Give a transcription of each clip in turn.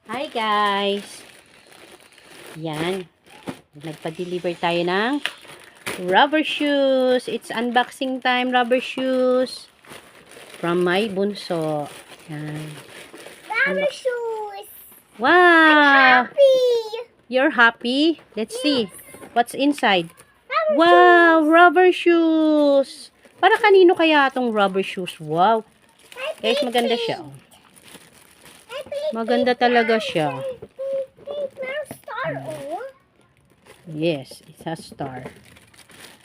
Hi guys! Yan. Nagpa-deliver tayo ng rubber shoes. It's unboxing time, rubber shoes. From my bunso. Yan. Rubber shoes. Wow! I'm happy. You're happy? Let's see. What's inside? Rubber Wow! shoes. Rubber shoes! Para kanino kaya itong rubber shoes? Wow! I Guys, played maganda pink. siya. I played Maganda pink talaga now. siya. Pink now star, oh. Yes, it's a star.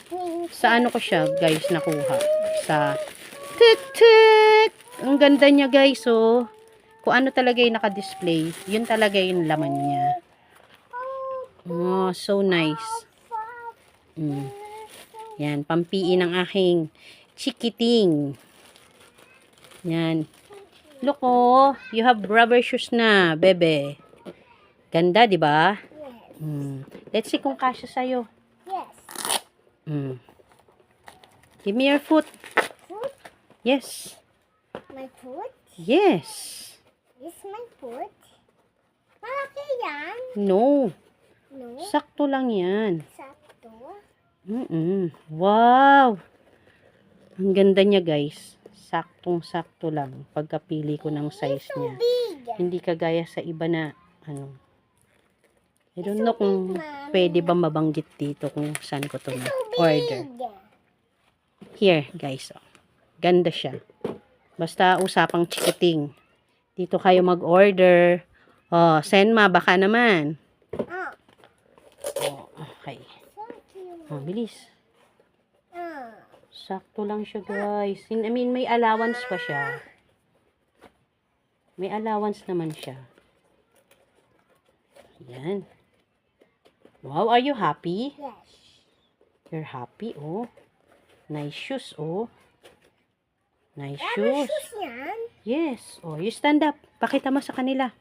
Pink. Sa ano ko siya, guys, nakuha? Sa tit. Ang ganda niya, guys, oh. Kung ano talaga yung naka-display, yun talaga yung laman niya. Oh, so nice. Yan, pampiin ng aking chikiting. Yan. Look, oh, you have rubber shoes na, bebe. Ganda, di ba? Yes. Let's see kung kasya sa'yo. Yes. Give me your foot. Foot? Yes. My foot? Yes. This my foot? Malaki yan? No. No. Sakto lang yan. Sakto. Wow. Ang ganda niya, guys. Saktong-sakto lang. Pagkapili ko ng size So niya. big. Hindi kagaya sa iba na, ano. I don't know So kung big, Mami. pwede ba mabanggit dito kung saan ko to So big. order. Here, guys. Oh. Ganda siya. Basta usapang chikiting. Dito kayo mag-order. Oh, Senma, baka naman. Ah. Oh, okay. So cute. Oh, bilis. Ah. Sakto lang siya, guys. I mean, may allowance pa siya. May allowance naman siya. Yan. Wow, are you happy? Yes. You're happy, oh. Nice shoes, oh. Nice Rubber shoes. shoes yan? Yes. Oh, you stand up. Pakita mo sa kanila.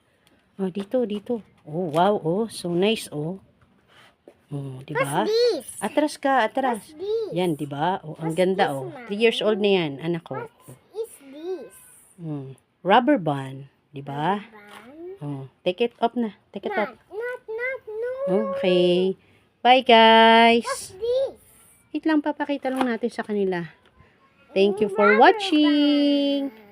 Oh, dito. Oh, wow, oh. So nice, oh. Oh, di ba? What's this? Atras ka, atras. What's this? Yan, di ba? Oh, ang What's ganda, this, oh. Mami? 3 years old na yan, anak ko. What is this? Rubber band, di ba? Band? Oh, take it off na. Take it off. No. Okay. Bye, guys. What's this? Wait lang, papakita lang natin sa kanila. Thank you for Rubber watching. band.